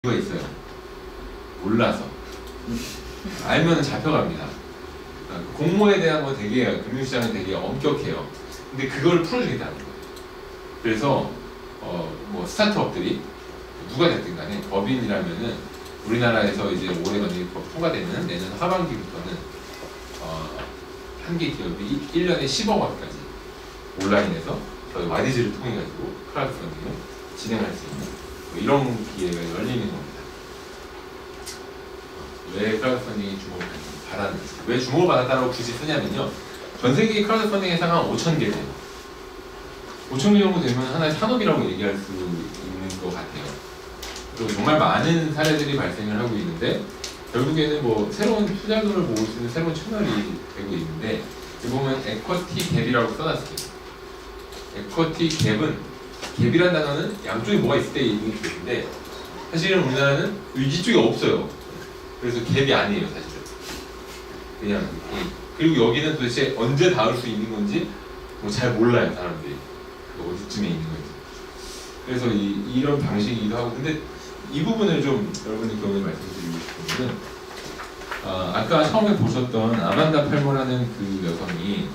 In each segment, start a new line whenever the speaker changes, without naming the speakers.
이유가 있어요. 몰라서. 알면 잡혀갑니다. 공모에 대한 거 되게 금융시장은 되게 엄격해요. 근데 그걸 풀어주겠다는 거예요. 그래서 뭐 스타트업들이 누가 됐든 간에 법인이라면은 우리나라에서 이제 올해 만약에 법 통과되면 내년 하반기부터는 한 개 기업이 1년에 10억 원까지 온라인에서 저희 와디즈를 통해 가지고 크라우드 펀딩을 진행할 수 있는 뭐 이런 기회가 열리는 겁니다. 왜 크라우드 펀딩이 주목을 받았는지, 왜 주목을 받았다고 굳이 쓰냐면요, 전 세계 크라우드 펀딩 회사가 한 5,000개 돼요. 5,000개 정도 되면 하나의 산업이라고 얘기할 수 있는 것 같아요. 그리고 정말 많은 사례들이 발생을 하고 있는데, 결국에는 뭐 새로운 투자금을 모을 수 있는 새로운 채널이 되고 있는데, 여기 보면 에쿼티 갭이라고 써놨어요. 에쿼티 갭은, 갭이란 단어는 양쪽에 뭐가 있을 때 있는 갭인데, 사실은 우리나라는 이쪽에 없어요. 그래서 갭이 아니에요, 사실은. 그냥 그리고 여기는 도대체 언제 닿을 수 있는 건지 뭐 잘 몰라요, 사람들이. 어디쯤에 있는 건지. 그래서 이런 방식이기도 하고, 근데 이 부분을 좀 여러분의 경험을 말씀드리고 싶으면, 아까 처음에 보셨던 아만다 팔머라는 그 여성이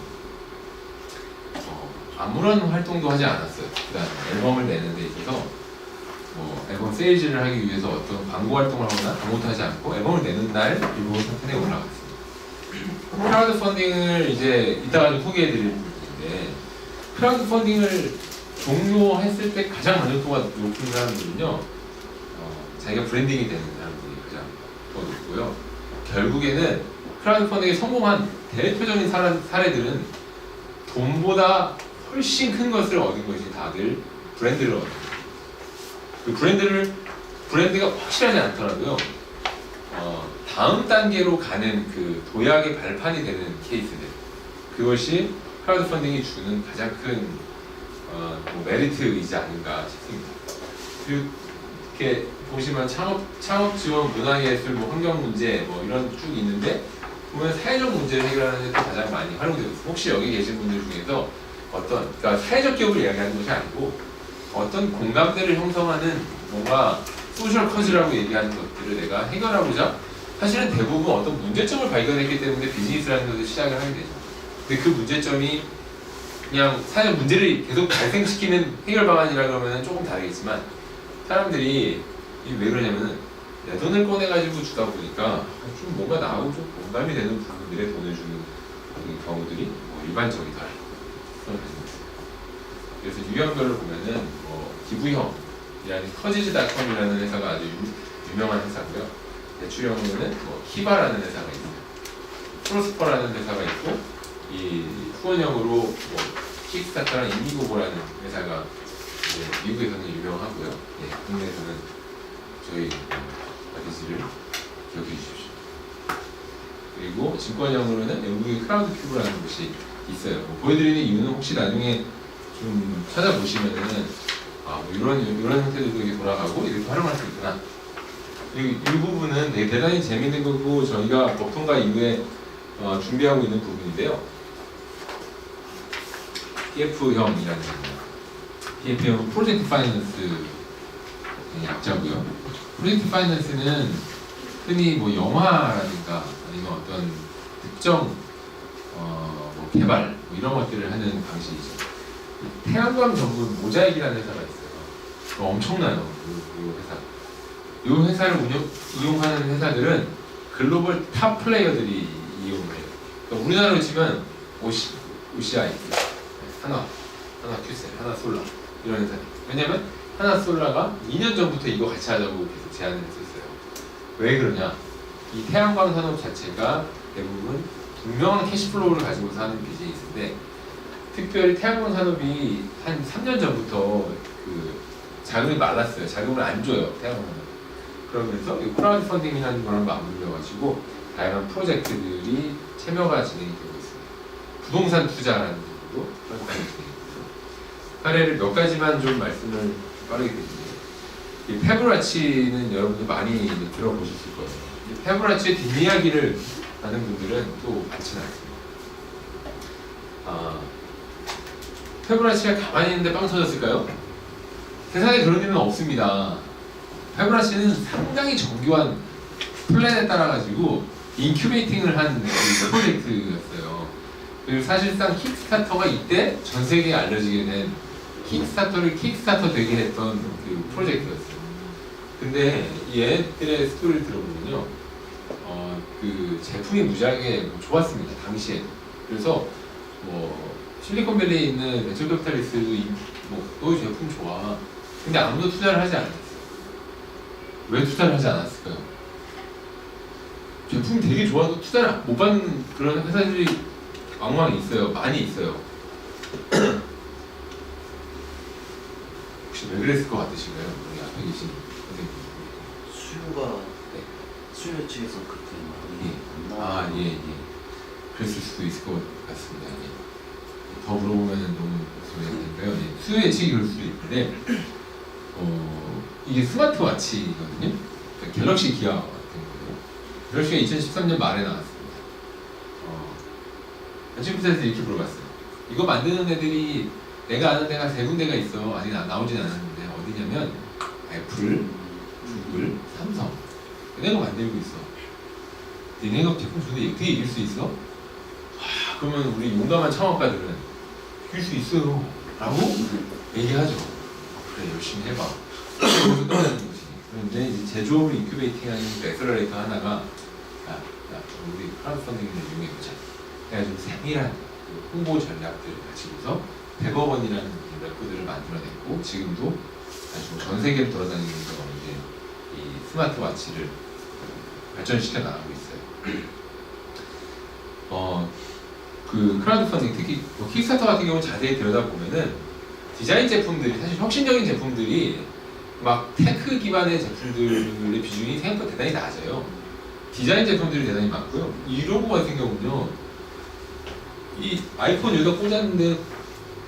아무런 활동도 하지 않았어요. 일단 앨범을 내는 데 있어서 뭐 앨범 세일즈를 하기 위해서 어떤 광고 활동을 하거나 아무것도 하지 않고 앨범을 내는 날 빌보드 탑10에 올라갔습니다. 크라우드 펀딩을 이제 이따가 좀 소개해 드릴 부분인데, 크라우드 펀딩을 종료했을 때 가장 만족도가 높은 사람들은요, 자기가 브랜딩이 되는 사람들이 가장 더 높고요. 결국에는 크라우드 펀딩에 성공한 대표적인 사례들은 돈보다 훨씬 큰 것을 얻은 것이 다들 브랜드를 얻어요. 그 브랜드가 확실하지 않더라도요, 다음 단계로 가는 그 도약의 발판이 되는 케이스들, 그것이 크라우드 펀딩이 주는 가장 큰 메리트이지 않은가 싶습니다. 그리고 이렇게 보시면 창업 지원, 문화예술, 뭐 환경 문제, 뭐 이런 쭉 있는데, 보면 사회적 문제를 해결하는 데 가장 많이 활용되고 있습니다. 혹시 여기 계신 분들 중에서 그러니까 사회적 기업을 이야기하는 것이 아니고 어떤 공감대를 형성하는 뭔가 소셜 커즈라고 얘기하는 것들을 내가 해결하고자 사실은 대부분 어떤 문제점을 발견했기 때문에 비즈니스라는 것을 시작을 하게 되죠. 근데 그 문제점이 그냥 사회적 문제를 계속 발생시키는 해결 방안이라 그러면 조금 다르겠지만, 사람들이 왜 그러냐면은 내 돈을 꺼내가지고 주다 보니까 좀 뭔가 나하고 좀 공감이 되는 부분들에 돈을 주는 경우들이 뭐 일반적이다. 그래서 유형별로 보면은 기부형이라는 커지즈닷컴이라는 회사가 아주 유명한 회사고요. 대출형으로는 히바라는 회사가 있고요. 프로스퍼라는 회사가 있고, 이 후원형으로 킥스타터랑 인디고고라는 회사가 미국에서는 유명하고요. 국내에서는 저희 아디스를 기억해 주십시오. 그리고 증권형으로는 영국의 크라우드 큐브라는 곳이 있어요. 보여드리는 이유는 혹시 나중에 좀 찾아보시면은 뭐 이런 형태들도 이렇게 돌아가고 이렇게 활용할 수 있구나. 그리고 이 부분은 되게 대단히 재밌는 거고, 저희가 법 통과 이후에 준비하고 있는 부분인데요. PF형이라는 겁니다. PF형 프로젝트 파이낸스 약자고요. 프로젝트 파이낸스는 흔히 뭐 영화라든가 아니면 어떤 특정 뭐 개발 뭐 이런 것들을 하는 방식이죠. 태양광 전문 모자익이라는 회사가 있어요. 엄청나요. 그 회사. 이 회사를 이용하는 회사들은 글로벌 탑 플레이어들이 이용해요. 그러니까 우리나라로 치면 OCI, 하나큐셀, 하나솔라 이런 회사. 왜냐면 하나솔라가 2년 전부터 이거 같이 하자고 계속 제안을 했었어요. 왜 그러냐? 이 태양광 산업 자체가 대부분 분명한 캐시플로우를 가지고서 하는 비즈니스인데, 특별히 태양광 산업이 한 3년 전부터 그 자금이 말랐어요. 자금을 안 줘요, 태양광 산업. 그러면서 이 크라우드 펀딩이라는 거랑 맞물려가지고 다양한 프로젝트들이 참여가 진행이 되고 있습니다. 부동산 투자라는 쪽으로 크라우드 펀딩이 진행이 됩니다. 사례를 몇 가지만 좀 말씀을 빠르게 드릴게요. 이 페브라치는 여러분들 많이 들어보셨을 거예요. 이 페브라치의 뒷이야기를 아는 분들은 또 많지는 않습니다. 페브라치가 가만히 있는데 빵 터졌을까요? 세상에 그런 일은 없습니다. 페브라시는 상당히 정교한 플랜에 따라 가지고 인큐베이팅을 한 그 프로젝트였어요. 그리고 사실상 킥스타터가 이때 전 세계에 알려지게 된 킥스타터를 킥스타터 되게 했던 그 프로젝트였어요. 근데 얘들의 스토리를 들어보면요, 그 제품이 무지하게 뭐 좋았습니다 당시에. 그래서 뭐 실리콘밸리에 있는 벤처 캐피탈리스트도 너희 제품 좋아. 근데 아무도 투자를 하지 않았어요. 왜 투자를 하지 않았을까요? 제품이 되게 좋아도 투자를 못 받는 그런 회사들이 왕왕 있어요. 많이 있어요. 혹시 왜 그랬을 것 같으신가요? 우리 앞에 계신 선생님.
수요가
네.
수요 측에서 그렇게 많이 안 나와.
아, 예. 그랬을 수도 있을 것 같습니다. 예. 더 물어보면 너무 소리가 되니까요. 예. 수요 예측이 그럴 수도 있는데, 이게 스마트워치거든요. 그러니까 갤럭시 기아 같은 거예요. 갤럭시가 2013년 말에 나왔습니다. 아침부터에서 이렇게 물어봤어요. 이거 만드는 애들이 내가 아는 데가 세 군데가 있어. 아직 나오진 않았는데 어디냐면 애플, 구글, 삼성. 얘네가 만들고 있어. 니네가 제품 주는데 어떻게 이길 수 있어? 그러면 우리 용감한 창업가들은 이길 수 있어요 라고 얘기하죠. 그래, 열심히 해봐. 그래서 떠나는 거지. 그런데 이제 제조업을 인큐베이팅하는 엑셀러레이터 하나가 우리 크라우드 펀딩을 이용해보자. 그래가지고 세밀한 홍보 전략들을 가지고서 100억 원이라는 레코드를 만들어냈고, 지금도 아주 전 세계를 돌아다니면서 이제 이 스마트워치를 발전시켜 나가고 있어요. 그 크라우드 펀딩, 특히 뭐 킥스타터 같은 경우는 자세히 들여다보면은 디자인 제품들이, 사실 혁신적인 제품들이 막 테크 기반의 제품들의 비중이 생각보다 대단히 낮아요. 디자인 제품들이 대단히 많고요. 이 로고 같은 경우는요, 이 아이폰 여기다 꽂았는데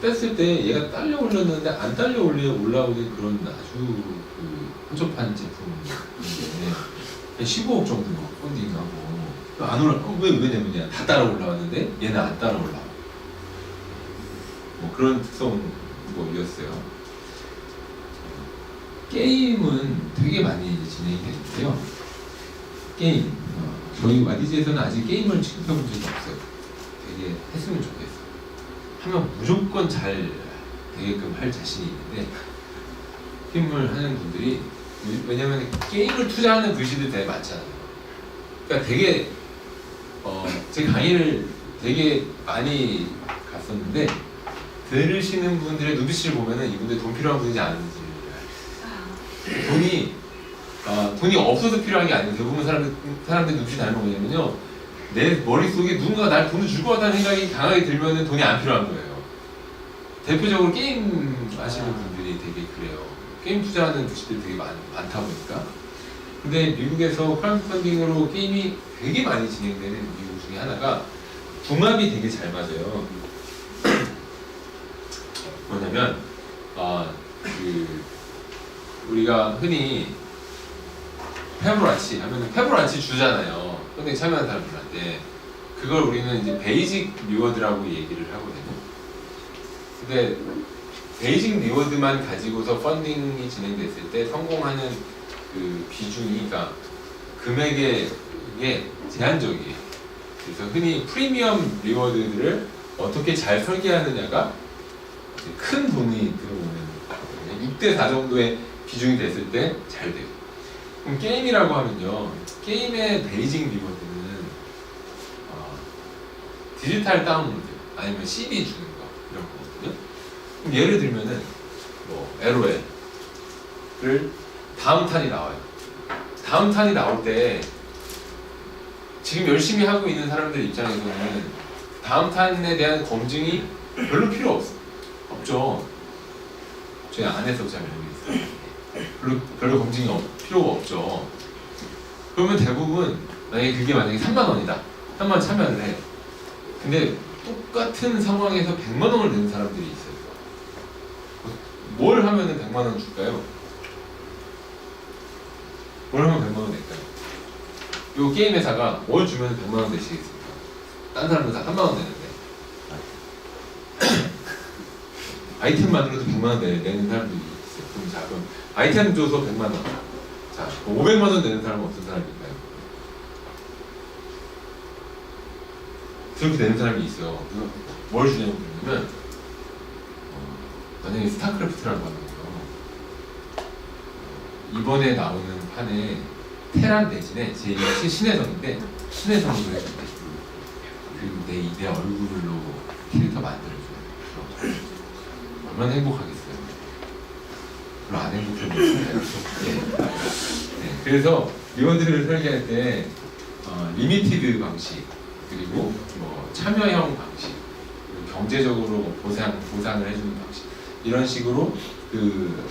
뺐을 때 얘가 딸려 올렸는데 안 딸려 올라오는 그런 아주 그 한정판 제품인데 15억 정도 펀딩하고 안 올라. 왜냐면 다 따라 올라왔는데 얘는 안 따라 올라. 뭐 그런 특성이었어요. 게임은 되게 많이 이제 진행이 되는데요. 게임, 저희 와디즈에서는 아직 게임을 취급해본 적이 없어요. 되게 했으면 좋겠어요. 하면 무조건 잘 되게끔 할 자신이 있는데, 게임을 하는 분들이, 왜냐면 게임을 투자하는 글씨들 되게 많잖아요. 그러니까 되게 제 강의를 되게 많이 갔었는데, 들으시는 분들의 눈빛을 보면은 이분들 돈 필요한 분인지 아닌지 돈이 없어서 필요한 게 아니고, 대부분 사람들 눈빛이 다른 건 뭐냐면요, 내 머릿속에 누군가 날 돈을 줄 것 같다는 생각이 강하게 들면은 돈이 안 필요한 거예요. 대표적으로 게임 하시는 분들이 되게 그래요. 게임 투자하는 부시들이 되게 많다 보니까. 근데 미국에서 크라우드 펀딩으로 게임이 되게 많이 진행되는 이유 중에 하나가 궁합이 되게 잘 맞아요. 뭐냐면 우리가 흔히 페브라치 하면 페브라치 주잖아요. 펀딩 참여한 사람들한테. 그걸 우리는 이제 베이직 리워드라고 얘기를 하거든요. 근데 베이직 리워드만 가지고서 펀딩이 진행됐을 때 성공하는 그 비중이, 그러니까 금액의 제한적이에요. 그래서 흔히 프리미엄 리워드들을 어떻게 잘 설계하느냐가 큰 돈이 들어오는 거거든요. 6대4 정도의 비중이 됐을 때 잘 돼요. 그럼 게임이라고 하면요, 게임의 베이직 리워드는 디지털 다운로드 아니면 CD 주는 거 이런 거거든요. 그럼 예를 들면은 뭐 LOL을 다음 탄이 나와요. 다음 탄이 나올 때 지금 열심히 하고 있는 사람들 입장에서는 다음 탄에 대한 검증이 별로 필요 없죠. 저희 안에서 잘 알고 있어요. 별로 검증이 필요가 없죠. 그러면 대부분 만약에 3만 원이다. 3만 원 참여를 해. 근데 똑같은 상황에서 100만 원을 내는 사람들이 있어요. 뭘 하면은 100만 원 줄까요? 뭘 하면 100만 원 낼까요? 요 게임 회사가 뭘 주면 100만 원 내시겠습니까? 딴 사람은 다 3만 원 내는데 아이템만으로도 100만 원 내는 사람들이 있어요. 그럼 아이템 줘서 100만 원, 자, 500만 원 내는 사람은 어떤 사람일까요? 그렇게 내는 사람이 있어요. 그래서 뭘 주냐고 그러냐면 만약에 스타크래프트라고 하는 거예요. 이번에 나오는 판에 테란 대신에 제 이름이 신혜성인데 신혜성으로 해준대. 그리고 내 얼굴로 캐릭터 만들어줘요. 얼마나 행복하겠어요. 별로 안 행복해 보이잖아요. 네. 그래서 리원들을 설계할 때 리미티드 방식 그리고 뭐 참여형 방식 그리고 경제적으로 보상을 해주는 방식 이런 식으로 그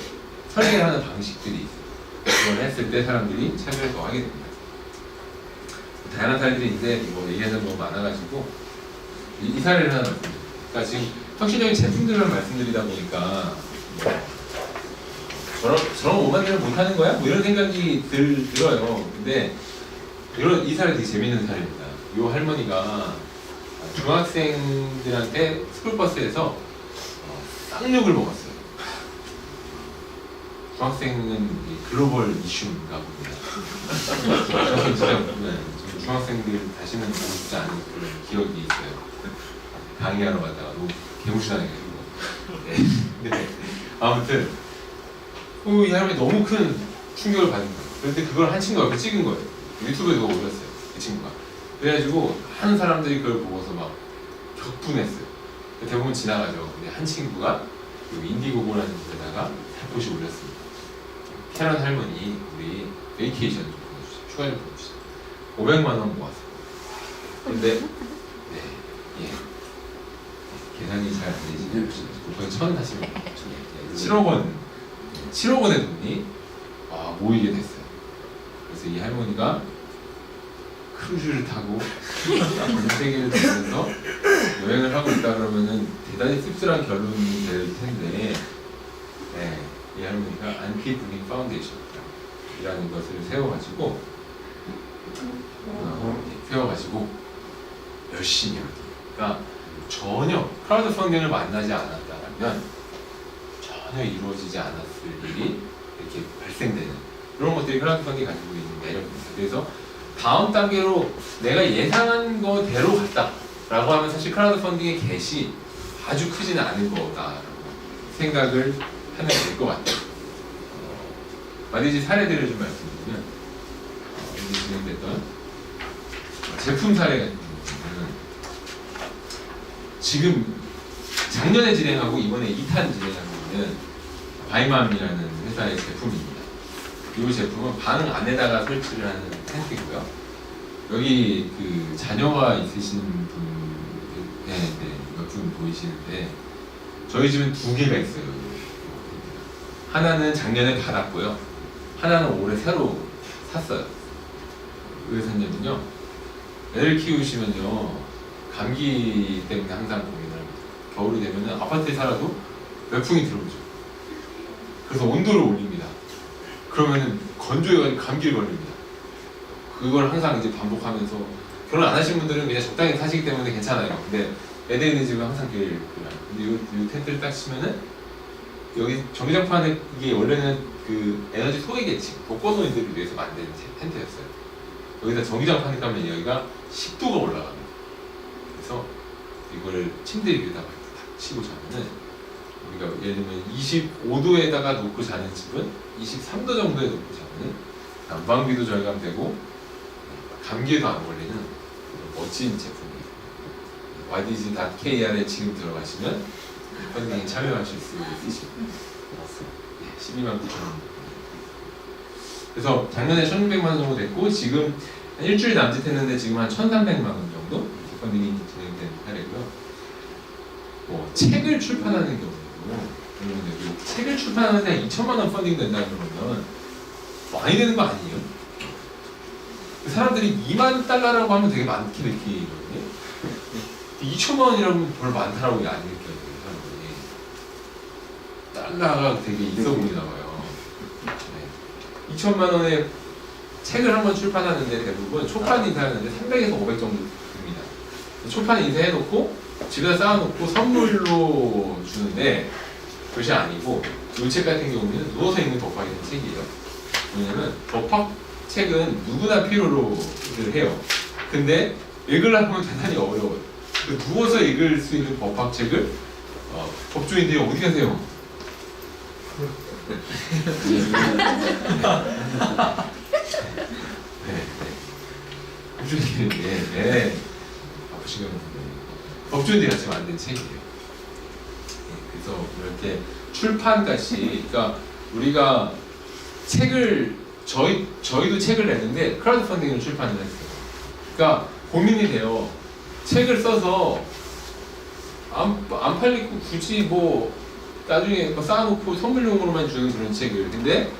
설계를 하는 방식들이 있어요. 그걸 했을 때 사람들이 참여를 더 하게 됩니다. 다양한 사례들이 있는데 뭐 얘기하는 너무 많아가지고 이 사례를 하나 말씀드릴게요. 그러니까 지금 혁신적인 제품들만 말씀드리다 보니까 저런 못 만들면 못하는 거야? 뭐 이런 생각이 들어요. 근데 이 사례 되게 재밌는 사례입니다. 이 할머니가 중학생들한테 스쿨버스에서 쌍욕을 먹었어요. 중학생은 글로벌 이슈인가 봅니다. 저는 진짜 중학생들 다시는 보고 싶지 않은 그런 기억이 있어요. 강의하러 갔다가 너무 개무시당해가지고. 네. 아무튼 이 사람이 너무 큰 충격을 받은 거예요. 그런데 그걸 한 친구가 이렇게 찍은 거예요. 유튜브에 그거 올렸어요. 그 친구가. 그래가지고 하는 사람들이 그걸 보고서 막 격분했어요. 대부분 지나가죠. 근데 한 친구가 인디고고라는 데다가 살포시 올렸습니다. 캐런 할머니 우리 베이케이션 좀 보내주세요. 휴가 좀 보내주세요. 500만 원 모았어요. 근데 네, 예. 계산이 잘 안 되시네요. 거의 1000 하시면 7억 원의 돈이 모이게 됐어요. 그래서 이 할머니가 크루즈를 타고 전 세계를 다니면서 여행을 하고 있다 그러면은 대단히 씁쓸한 결론이 될 텐데, 네, 이 할머니가 안티블링 파운데이션이라는 것을 세워가지고 열심히 하기. 그러니까 전혀 크라우드 펀딩을 만나지 않았다면 전혀 이루어지지 않았을 일이 이렇게 발생되는 그런 것들이 크라우드 펀딩이 가지고 있는 매력입니다. 그래서 다음 단계로 내가 예상한 거대로 갔다라고 하면 사실 크라우드 펀딩의 겟이 아주 크지는 않은 거다라고 생각을 하면 될 것 같아요. 마디지 사례들을 좀 말씀드리면 여기 진행됐던 제품 사례 같은 경우는 지금 작년에 진행하고 이번에 2탄 진행하고 있는 바이맘이라는 회사의 제품입니다. 이 제품은 방 안에다가 설치를 하는 텐트이고요. 여기 그 자녀가 있으신 분, 몇 분 보이시는데 저희 집은 2개가 있어요. 하나는 작년에 받았고요. 하나는 올해 새로 샀어요. 왜 샀냐면요. 애를 키우시면요. 감기 때문에 항상 고민을 합니다. 겨울이 되면 아파트에 살아도 매풍이 들어오죠. 그래서 온도를 올립니다. 그러면은 건조해가지고 감기에 걸립니다. 그걸 항상 이제 반복하면서 결혼 안 하신 분들은 그냥 적당히 사시기 때문에 괜찮아요. 근데 애들 있는 집은 항상 그래요. 근데 이 텐트를 딱 치면은 여기 전기장판에 이게 원래는 그 에너지 소외계층, 독거노인들을 위해서 만든 텐트였어요. 여기다 전기장판을 까면 여기가 10도가 올라갑니다. 그래서 이거를 침대 위에다가 딱 치고 자면은 우리가 예를 들면 25도에다가 놓고 자는 집은 23도 정도에 놓고 자면은 난방비도 절감되고 감기에도 안 걸리는 멋진 제품이에요. YDG.kr에 지금 들어가시면 펀딩에 참여하실 수 있으십니다. 12만 9천 원. 그래서 작년에 1,600만 원 정도 됐고 지금 한 일주일 남짓했는데 지금 한 1,300만 원 정도 펀딩이 진행된 사례고요. 뭐 책을 출판하는 경우도 그런데 책을 출판하는데 2천만 원 펀딩 된다 그러면 많이 되는 거 아니에요? 사람들이 2만 달러라고 하면 되게 많게 느끼거든요. 2천만 원이라면 별로 많다라고 안 느껴요. 사람들이 달러가 되게 있어 보이나 봐요. 네. 2천만 원에 책을 한번 출판하는데 대부분 초판 인쇄하는데 300에서 500 정도 듭니다. 초판 인쇄해놓고 집에다 쌓아놓고 선물로 주는데 그것이 아니고 이 책 같은 경우는 누워서 읽는 독학이 된 책이에요. 뭐냐면 법학 책은 누구나 필요로 해요. 근데 읽으려면 대단히 어려워요. 그 누워서 읽을 수 있는 법학 책을 법조인들이 어디 가세요? 네. 법조인들이 아프시면 법조인들이 같이 만든 책이에요. 그래서 이렇게 출판같이, 그러니까 우리가 책을 저희도 책을 냈는데 크라우드 펀딩을 출판을 했어요. 그러니까 고민이 돼요. 책을 써서 안 팔리고 굳이 뭐 나중에 뭐 쌓아놓고 선물용으로만 주는 그런 책을, 근데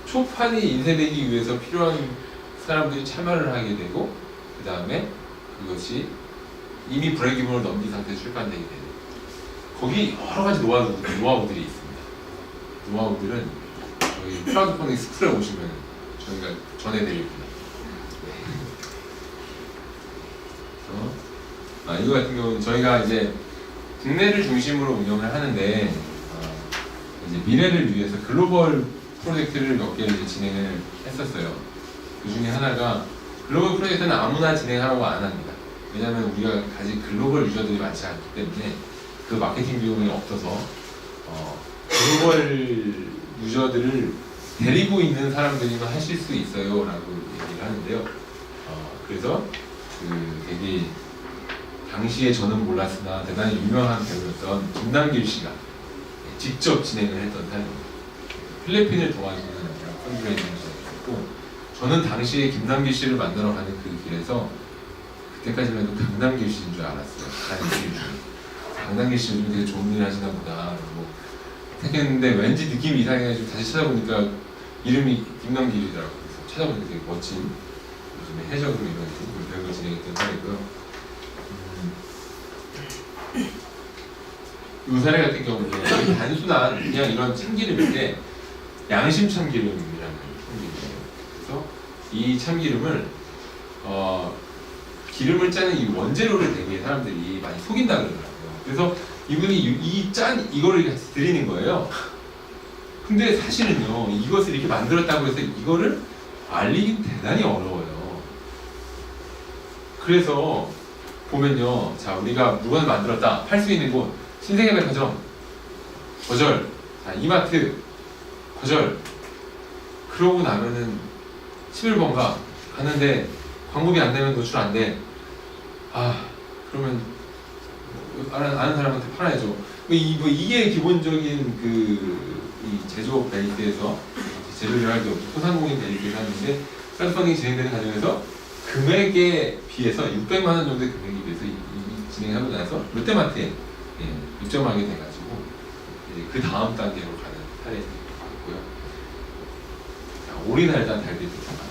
초판이 인쇄되기 위해서 필요한 사람들이 참여를 하게 되고, 그 다음에 그것이 이미 불행기문을 넘긴 상태에서 출판되게 되는, 거기 여러 가지 노하우들이 있습니다. 노하우들은 저희 크라우드 펀딩 스쿨에 오시면 저희가 전해드립니다. 이거 같은 경우는 저희가 이제 국내를 중심으로 운영을 하는데, 이제 미래를 위해서 글로벌 프로젝트를 몇 개를 이제 진행을 했었어요. 그 중에 하나가, 글로벌 프로젝트는 아무나 진행하라고 안 합니다. 왜냐하면 우리가 아직 글로벌 유저들이 많지 않기 때문에 그 마케팅 비용이 없어서 글로벌 유저들을 데리고 있는 사람들이면 하실 수 있어요 라고 얘기를 하는데요. 그래서 되게 당시에 저는 몰랐으나 대단히 유명한 배우였던 김남길 씨가 직접 진행을 했던 사람입니다. 필리핀을 도와주는 펀드레이징을 했고, 저는 당시에 김남길 씨를 만나러 가는 그 길에서 그때까지만 해도 강남길 씨인 줄 알았어요. 강남길 씨 요즘 되게 좋은 일 하시나 보다 뭐 생각했는데, 왠지 느낌이 이상해가지고 다시 찾아보니까 이름이 김남길이더라고요. 그래서 찾아보니까 되게 멋진, 요즘에 해적으로 이런 배우가 진행했던 사람이고요. 이 사례 같은 경우는 단순한 그냥 이런 참기름인데 양심 참기름이라는 참기름이에요. 그래서 이 참기름을 기름을 짜는 이 원재료를 되게 사람들이 많이 속인다 그러더라고요. 그래서 이분이 이거를 같이 드리는 거예요. 근데 사실은요, 이것을 이렇게 만들었다고 해서 이거를 알리긴 대단히 어려워요. 그래서 보면요, 자, 우리가 물건을 만들었다, 팔 수 있는 곳, 신세계백화점 거절, 자, 이마트 거절. 그러고 나면은 11번가 가는데 광고비 안 되면 노출 안 돼. 그러면 아는 사람한테 팔아야죠. 이게 기본적인 이 제조업 베이스에서 제조를 할 때 소상공인 베이스에서 하는데, 크라우드 펀딩이 진행되는 과정에서 금액에 비해서 600만 원 정도의 금액에 비해서 진행하고 나서 롯데마트에 입점하게 돼가지고 이제 그 다음 단계로 가는 사례고요. 올인할 단 달빛 특사가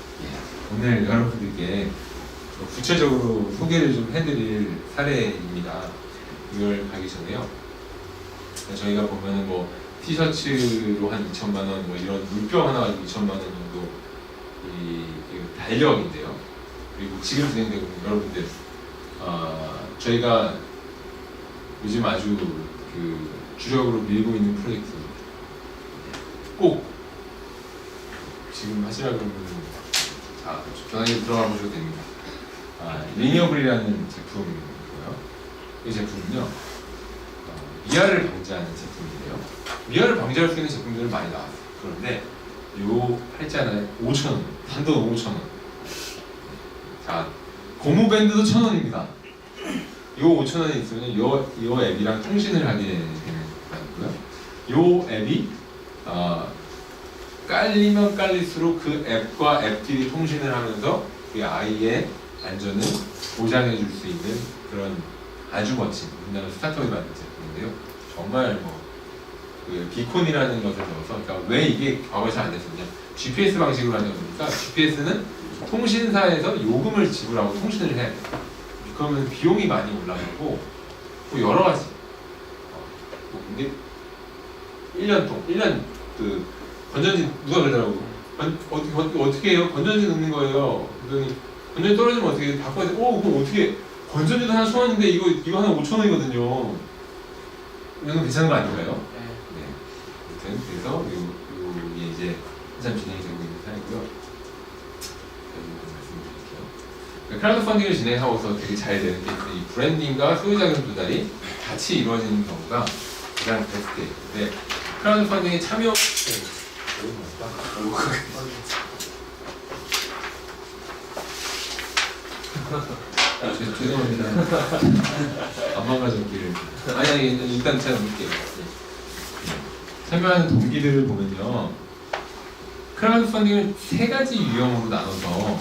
오늘 여러분들께 구체적으로 소개를 좀 해드릴 사례입니다. 이걸 가기 전에요, 저희가 보면은 뭐 티셔츠로 한 2천만 원, 뭐 이런 물병 하나 가지고 2천만 원 정도 이 달력인데요. 그리고 지금 진행되고 있는 여러분들, 저희가 요즘 아주 주력으로 밀고 있는 프로젝트, 꼭 지금 하시라고 그러면 전화기 들어가 보셔도 됩니다. 리니어블이라는 제품이고요. 이 제품은요, 미아를 방지하는 제품인데요. 미아를 방지할 수 있는 제품들은 많이 나왔어요. 그런데 요 팔자는 5,000원, 단돈 5,000원. 자, 고무밴드도 1,000원입니다. 요 5,000원이 있으면 요 앱이랑 통신을 하게 되는 거고요. 요 앱이 깔리면 깔릴수록 그 앱과 앱끼리 통신을 하면서 그 아이의 안전을 보장해 줄 수 있는 그런 아주 멋진 우리나라 스타트업이 만든 제품인데요. 정말 그 비콘이라는 것을 넣어서, 그러니까 왜 이게 과거에 잘 안 됐었냐, GPS 방식으로 하는 거니까 GPS는 통신사에서 요금을 지불하고 통신을 해야 돼요. 그러면 비용이 많이 올라가고 또 여러 가지. 근데 1년 건전지 누가 그러더라고. 어떻게 해요? 건전지 넣는 거예요. 그랬더니 건전지 떨어지면 어떻게 바꿔야 돼? 그럼 어떻게? 건전지도 하나 1,000원인데 이거 하나 5,000원이거든요. 이건 괜찮은 거 아닌가요? 네. 아무튼 그래서 이게 이제 한참 진행이 되고 있는 사례고요. 거고요. 크라우드 펀딩을 진행하고서 되게 잘 되는 게 이 브랜딩과 소유자금 조달이 같이 이루어지는 경우가 가장 베스트예요. 근데 크라우드 펀딩에 참여 죄송합니다. 안 망가졌기를. 아니 일단 제가 볼게요. 참여하는 동기들을 보면요, 크라우드 펀딩을 세 가지 유형으로 나눠서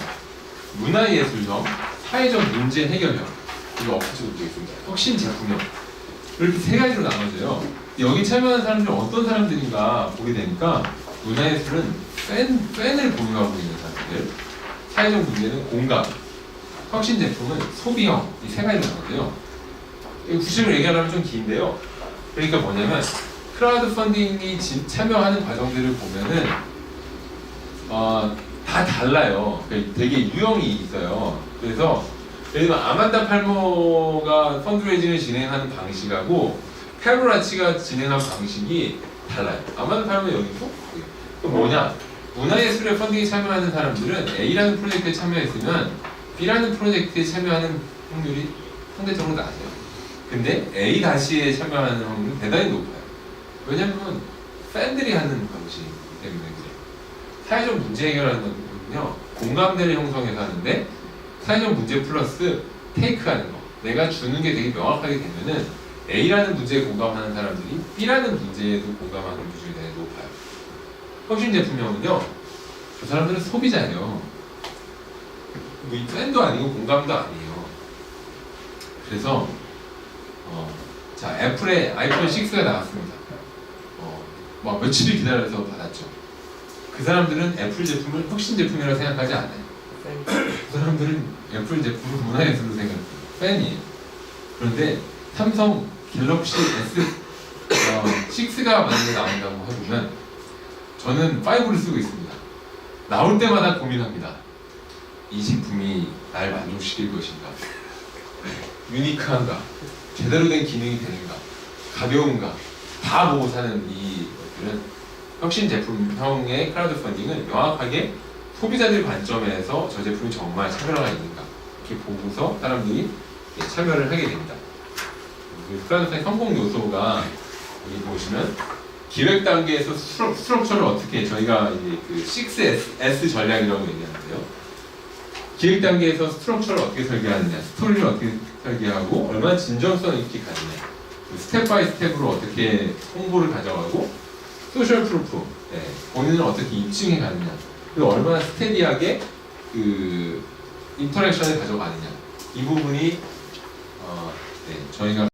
문화예술형, 사회적 문제 해결형, 그리고 업체적으로 되어 있습니다. 혁신 제품형, 이렇게 세 가지로 나눠져요. 여기 참여하는 사람들은 어떤 사람들인가 보게 되니까 문화예술은 팬을 보유하고 있는 사람들, 사회적 문제는 공감, 혁신 제품은 소비형, 이 세 가지로 나눠져요. 구체적으로 얘기하려면 좀 긴데요. 그러니까 뭐냐면 크라우드 펀딩이 참여하는 과정들을 보면은 다 달라요. 되게 유형이 있어요. 그래서 예를 들면 아만다 팔머가 펀드레이징을 진행하는 방식하고 페로라치가 진행한 방식이 달라요. 아만다 팔머 여기 있고, 또 뭐냐? 문화예술의 펀딩에 참여하는 사람들은 A라는 프로젝트에 참여했으면 B라는 프로젝트에 참여하는 확률이 상대적으로 낮아요. 근데 A-에 참여하는 확률은 대단히 높아요. 왜냐면 팬들이 하는 방식이기 때문에 그래요. 사회적 문제 해결하는 거는요, 공감대를 형성해서 하는데 사회적 문제 플러스 테이크하는 거, 내가 주는 게 되게 명확하게 되면은 A라는 문제에 공감하는 사람들이 B라는 문제에도 공감하는 비중이 되게 높아요. 혁신 제품형은요, 그 사람들은 소비자예요. 뭐 팬도 아니고 공감도 아니에요. 그래서 자, 애플의 아이폰 6가 나왔습니다. 막 며칠을 기다려서 받았죠. 그 사람들은 애플 제품을 혁신 제품이라고 생각하지 않아요. 그 사람들은 애플 제품을 문화예술로 생각해요. 팬이에요. 그런데 삼성 갤럭시 S6가 만약에 나온다고 해보면 저는 5를 쓰고 있습니다. 나올 때마다 고민합니다. 이 제품이 날 만족시킬 것인가? 유니크한가? 제대로 된 기능이 되는가? 가벼운가? 다 보고 사는 이 것들은 혁신 제품형의 크라우드 펀딩은 명확하게 소비자들 관점에서 저 제품이 정말 차별화가 있는가 이렇게 보고서 사람들이 참여를 하게 됩니다. 크라우드 펀딩 성공 요소가 여기 보시면 기획 단계에서 스트럭처를 어떻게 저희가 이제 그 6S 전략이라고 얘기하는데요. 기획 단계에서 스트럭처를 어떻게 설계하느냐, 스토리를 어떻게 설계하고 얼마나 진정성 있게 가느냐, 스텝 바이 스텝으로 어떻게 홍보를 가져가고 소셜 프루프, 본인을 어떻게 입증해 가느냐, 그리고 얼마나 스테디하게 그 인터랙션을 가져가느냐, 이 부분이 저희가